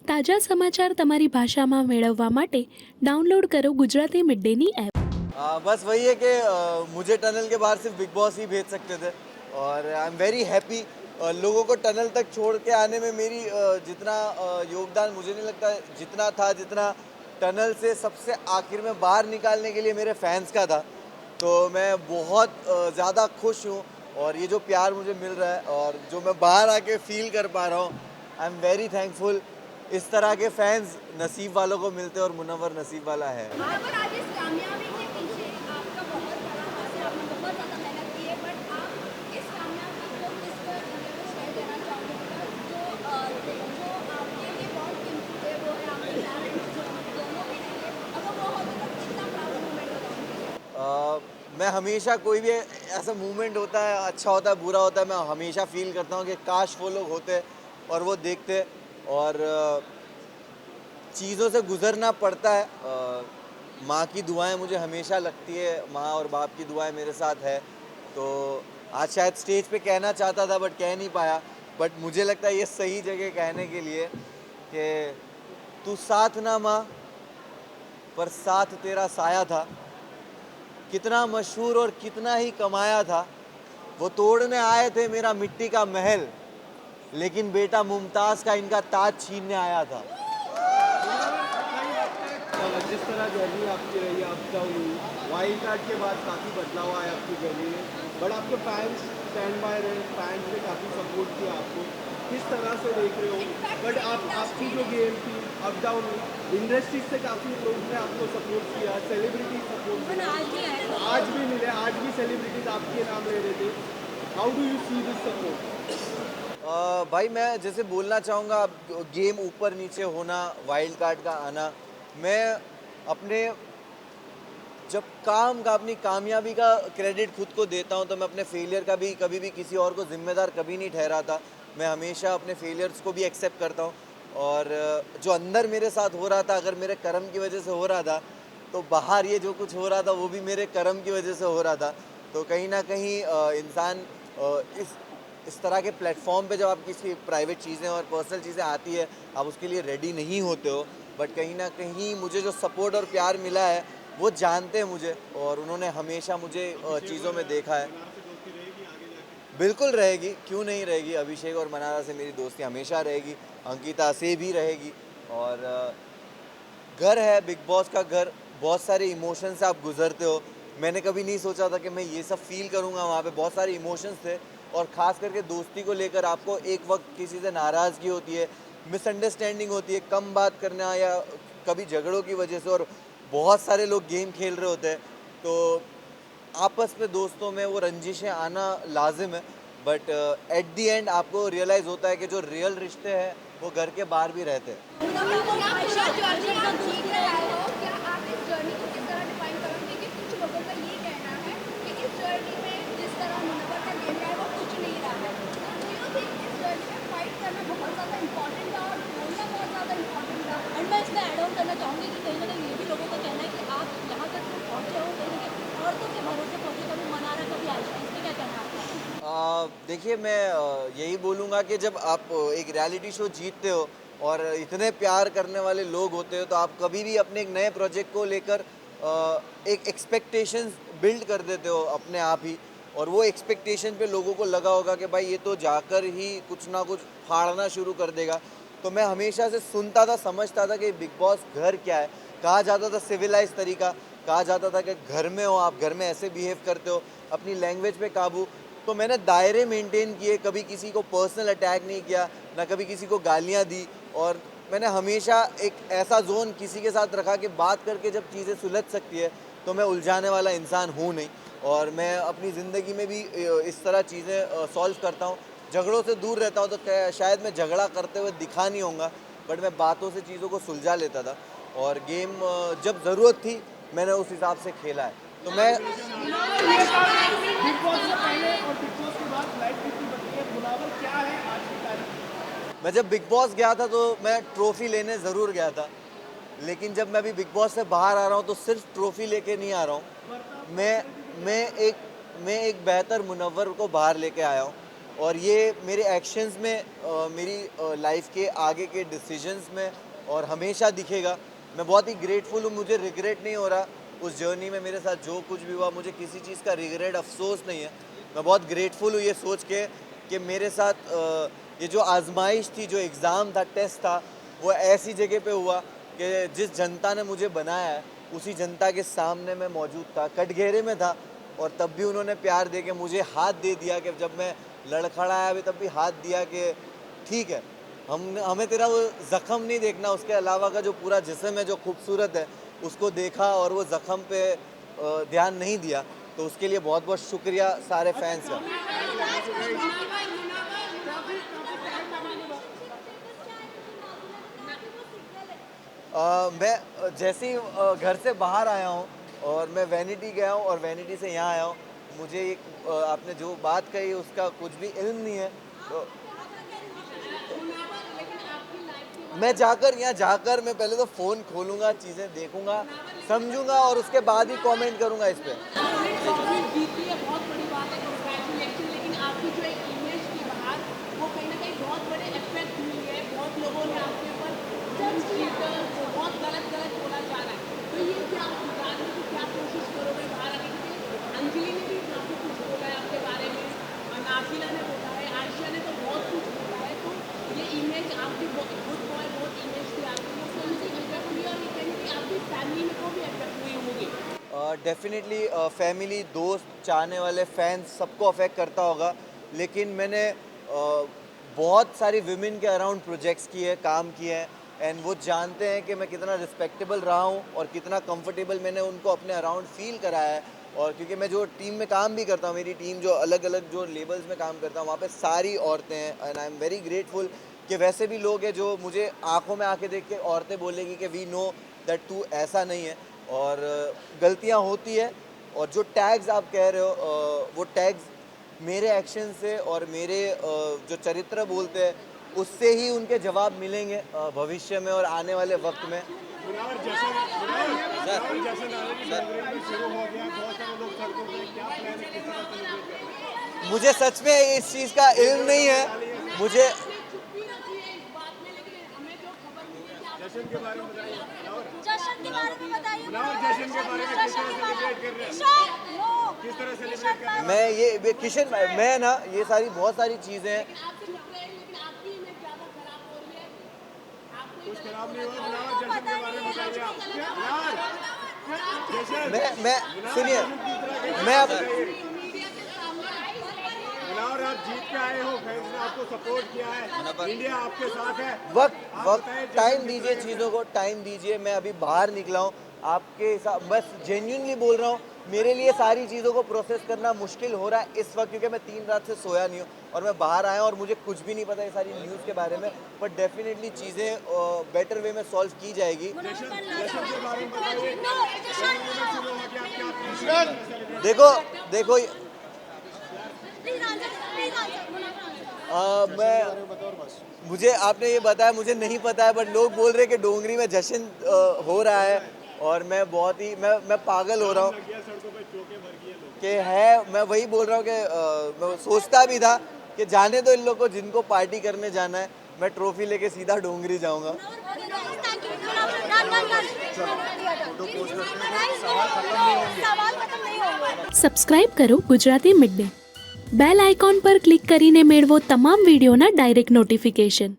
તાજા સમાચાર તમારી ભાષામાં મેળવવા માટે ડાઉનલોડ કરો ગુજરાતી મિડ ડેની એપ। बस वही है कि मुझे टनल के बाहर सिर्फ बिग बॉस ही भेज सकते थे और आई एम वेरी हैप्पी। लोगों को टनल तक छोड़ के आने में मेरी जितना योगदान मुझे नहीं लगता जितना था, जितना टनल से सबसे आखिर में बाहर निकालने के लिए मेरे फैंस का था। तो मैं बहुत ज़्यादा खुश हूँ और ये जो प्यार मुझे मिल रहा है और जो मैं बाहर आके फील कर पा रहा हूँ, आई एम वेरी थैंकफुल। इस तरह के फैंस नसीब वालों को मिलते हैं और मुनव्वर नसीब वाला है। पर आज इस कामयाबी के पीछे आपका बहुत बड़ा हाथ है, आपने बहुत ज़्यादा मेहनत की है, बट आप इस कामयाबी को किस पर शेयर करना चाहोगे? जो आपके लिए बहुत कीमती है वो है आपके पेरेंट्स, दोनों के लिए, अगर वो होते तो कितना प्राउड मोमेंट होता? मैं हमेशा कोई भी ऐसा मूवमेंट होता है, अच्छा होता है बुरा होता है, मैं हमेशा फील करता हूँ कि काश वो लोग होते और वो देखते और चीज़ों से गुज़रना पड़ता है। माँ की दुआएं मुझे हमेशा लगती है, माँ और बाप की दुआएं मेरे साथ है। तो आज शायद स्टेज पे कहना चाहता था बट कह नहीं पाया, बट मुझे लगता है ये सही जगह कहने के लिए कि तू साथ ना माँ पर साथ तेरा साया था, कितना मशहूर और कितना ही कमाया था, वो तोड़ने आए थे मेरा मिट्टी का महल, लेकिन बेटा मुमताज़ का इनका ताज छीनने आया था। जिस तरह जर्नी आपकी रही है, आपका वाइल्ड कार्ड के बाद काफ़ी बदलाव आया आपकी जर्नी में, बट आपके फैंस स्टैंड बाय रहे, फैंस ने काफ़ी सपोर्ट किया आपको, किस तरह से देख रहे हो? बट आपकी जो गेम थी अप डाउन इंडस्ट्री से काफ़ी लोगों ने आपको सपोर्ट किया, सेलिब्रिटी सपोर्ट किया, आज भी मिले, आज भी सेलिब्रिटीज आपके नाम ले रहे थे। How do you see this support? भाई मैं जैसे बोलना चाहूँगा, गेम ऊपर नीचे होना, वाइल्ड कार्ड का आना, मैं अपने जब काम का अपनी कामयाबी का क्रेडिट खुद को देता हूँ तो मैं अपने फेलियर का भी कभी भी किसी और को जिम्मेदार कभी नहीं ठहराता। मैं हमेशा अपने फेलियर्स को भी एक्सेप्ट करता हूँ और जो अंदर मेरे साथ हो रहा था, अगर मेरे कर्म की वजह से हो रहा था, तो बाहर ये जो कुछ हो रहा था वो भी मेरे कर्म की वजह से हो रहा था। तो कहीं ना कहीं इंसान इस तरह के प्लेटफॉर्म पे जब आप किसी प्राइवेट चीज़ें और पर्सनल चीज़ें आती है, आप उसके लिए रेडी नहीं होते हो, बट कहीं ना कहीं मुझे जो सपोर्ट और प्यार मिला है वो जानते हैं मुझे और उन्होंने हमेशा मुझे चीज़ों में देखा है। बिल्कुल रहेगी, क्यों नहीं रहेगी। अभिषेक और मनारा से मेरी दोस्ती हमेशा रहेगी, अंकिता से भी रहेगी। और घर है बिग बॉस का घर, बहुत सारे इमोशंस से आप गुजरते हो। मैंने कभी नहीं सोचा था कि मैं ये सब फील करूँगा। वहाँ पे बहुत सारे इमोशंस थे और ख़ास करके दोस्ती को लेकर आपको एक वक्त किसी से नाराज़गी होती है, मिसअंडरस्टैंडिंग होती है, कम बात करना या कभी झगड़ों की वजह से, और बहुत सारे लोग गेम खेल रहे होते हैं, तो आपस में दोस्तों में वो रंजिशें आना लाजिम है। बट एट दी एंड आपको रियलाइज़ होता है कि जो रियल रिश्ते हैं वो घर के बाहर भी रहते हैं। क्या आप इस जर्नी को किस तरह डिफाइन करोगे? कि कुछ लोगों का ये कहना है कि इस जर्नी में जिस तरह मुनव्वर का गेम रहा है वो कुछ नहीं रहा है, तो डू यू थिंक इस जर्नी में फाइट करना बहुत ज़्यादा इंपॉर्टेंट था और बोलना बहुत ज़्यादा इंपॉर्टेंट था? एंड मैं इसमें ऐड ऑन करना चाहूँगी कि कहीं ना कहीं ये भी लोगों का कहना है कि आप यहाँ तक पहुँचे हो कहीं ना कहीं औरतों के भरोसे पहुँचे, कभी मनारा कभी आयशा, इसमें क्या कहना है आपका? देखिए मैं यही बोलूँगा कि जब आप एक रियलिटी शो जीतते हो और इतने प्यार करने वाले लोग होते हो, तो आप कभी भी अपने एक नए प्रोजेक्ट को लेकर एक एक्सपेक्टेशंस बिल्ड कर देते हो अपने आप ही, और वो एक्सपेक्टेशन पे लोगों को लगा होगा कि भाई ये तो जाकर ही कुछ ना कुछ फाड़ना शुरू कर देगा। तो मैं हमेशा से सुनता था, समझता था कि बिग बॉस घर क्या है। कहा जाता था सिविलाइज तरीका, कहा जाता था कि घर में हो आप, घर में ऐसे बिहेव करते हो, अपनी लैंग्वेज पे काबू। तो मैंने दायरे मेंटेन किए, कभी किसी को पर्सनल अटैक नहीं किया, ना कभी किसी को गालियाँ दी, और मैंने हमेशा एक ऐसा जोन किसी के साथ रखा कि बात करके जब चीज़ें सुलझ सकती है तो मैं उलझाने वाला इंसान हूँ नहीं। और मैं अपनी ज़िंदगी में भी इस तरह चीज़ें सॉल्व करता हूँ, झगड़ों से दूर रहता हूँ। तो शायद मैं झगड़ा करते हुए दिखा नहीं होऊंगा, बट मैं बातों से चीज़ों को सुलझा लेता था और गेम जब ज़रूरत थी मैंने उस हिसाब से खेला है। तो मैं बिग बॉस से पहले और बिग बॉस के बाद लाइफ कितनी बदली है? मुनावर क्या है आज की तारीख? मैं जब बिग बॉस गया था तो मैं ट्रॉफ़ी लेने ज़रूर गया था, लेकिन जब मैं अभी बिग बॉस से बाहर आ रहा हूँ तो सिर्फ ट्रॉफ़ी लेके नहीं आ रहा हूँ। मैं मैं एक बेहतर मुनव्वर को बाहर लेके आया हूँ। और ये मेरे एक्शंस में मेरी लाइफ के आगे के डिसीजंस में और हमेशा दिखेगा। मैं बहुत ही ग्रेटफुल हूँ, मुझे रिग्रेट नहीं हो रहा उस जर्नी में मेरे साथ जो कुछ भी हुआ, मुझे किसी चीज़ का रिग्रेट अफसोस नहीं है। मैं बहुत ग्रेटफुल हूँ ये सोच के कि मेरे साथ ये जो आजमाइश थी, जो एग्ज़ाम था, टेस्ट था, वो ऐसी जगह पे हुआ कि जिस जनता ने मुझे बनाया है उसी जनता के सामने मैं मौजूद था, कटघरे में था, और तब भी उन्होंने प्यार दे के मुझे हाथ दे दिया कि जब मैं लड़खड़ाया भी तब भी हाथ दिया कि ठीक है, हमें तेरा वो ज़ख़म नहीं देखना, उसके अलावा का जो पूरा जिस्म है जो खूबसूरत है उसको देखा और वो ज़ख़म पे ध्यान नहीं दिया। तो उसके लिए बहुत बहुत शुक्रिया सारे फैंस का। मैं जैसे ही घर से बाहर आया हूँ और मैं वैनिटी गया हूँ और वैनिटी से यहाँ आया हूँ, मुझे एक आपने जो बात कही उसका कुछ भी इल्म नहीं है। तो मैं जाकर मैं पहले तो फ़ोन खोलूँगा, चीज़ें देखूँगा, समझूँगा और उसके बाद ही कमेंट करूँगा इस पे। जीती है, बहुत बड़ी बात है, कांग्रेचुलेशन। लेकिन आपकी जो एक इमेज थी बाहर, वो कहीं ना कहीं बहुत बड़े इफेक्ट हुई है। बहुत लोगों ने आपके ऊपर जज लीडर को बहुत गलत बोला जा रहा है। तो ये क्या आप सुधारने की क्या कोशिश करोगे बाहर आने की? अंजलि ने भी काफ़ी कुछ बोला है आपके बारे में, नाज़िला ने बोला है, आयशा ने तो बहुत कुछ बोला है। तो ये इमेज आपकी गुड बॉय बहुत इमेज थी आपकी, वो मुझे इफेक्ट हुई और कहीं ना कहीं आपकी फैमिली में को भी इफेक्ट हुई होगी। डेफिनेटली फैमिली, दोस्त, चाहने वाले फैंस सबको अफेक्ट करता होगा, लेकिन मैंने बहुत सारी विमेन के अराउंड प्रोजेक्ट्स किए, काम किए हैं, एंड वो जानते हैं कि मैं कितना रिस्पेक्टेबल रहा हूँ और कितना कंफर्टेबल मैंने उनको अपने अराउंड फील कराया है। और क्योंकि मैं जो टीम में काम भी करता हूँ, मेरी टीम जो अलग अलग जो लेबल्स में काम करता हूँ, वहाँ पे सारी औरतें हैं, and I am very grateful कि वैसे भी लोग हैं जो मुझे आंखों में आके देख के औरतें बोलेगी कि वी नो दैट तू ऐसा नहीं है। और गलतियाँ होती है, और जो टैग्स आप कह रहे हो वो टैग्स मेरे एक्शन से और मेरे जो चरित्र बोलते हैं उससे ही उनके जवाब मिलेंगे भविष्य में और आने वाले वक्त में। मुझे सच में इस चीज़ का इल्म नहीं है, मुझे जश्न के बारे में बताइए। जश्न के बारे में बताइए। जश्न के बारे में किस तरह सेलिब्रेट कर रहे हैं? किस तरह सेलिब्रेट कर रहे हैं? मैं ये किशन, मैं ना ये सारी बहुत सारी चीज़ें हैं। कुछ खराब नहीं हुआ। जश्न के बारे में बताइए आप। मैं सुनिए, मैं अब और आप जीत के आए हो, फैंस ने आपको सपोर्ट किया है, इंडिया आपके साथ है। वक्त टाइम दीजिए, चीज़ों को टाइम दीजिए। मैं अभी बाहर निकला हूँ, आपके हिसाब बस जेन्युइनली बोल रहा हूँ, मेरे लिए सारी चीज़ों को प्रोसेस करना मुश्किल हो रहा है इस वक्त, क्योंकि मैं 3 रात से सोया नहीं हूँ और मैं बाहर आया और मुझे कुछ भी नहीं पता ये सारी न्यूज़ के बारे में। पर डेफिनेटली चीज़ें बेटर वे में सॉल्व की जाएगी। देखो मुझे आपने ये बताया, मुझे नहीं पता है, बट लोग बोल रहे हैं कि डोंगरी में जश्न हो रहा है और मैं बहुत ही मैं पागल हो रहा हूँ कि है। मैं वही बोल रहा हूँ कि मैं सोचता भी था कि जाने दो इन लोग को, जिनको पार्टी करने जाना है, मैं ट्रॉफी लेके सीधा डोंगरी जाऊँगा। સબસ્ક્રાઇબ કરો Gujarati mid day. Bell icon પર ક્લિક કરીને મેળવો તમામ વિડીયોના ડાયરેક્ટ નોટિફિકેશન.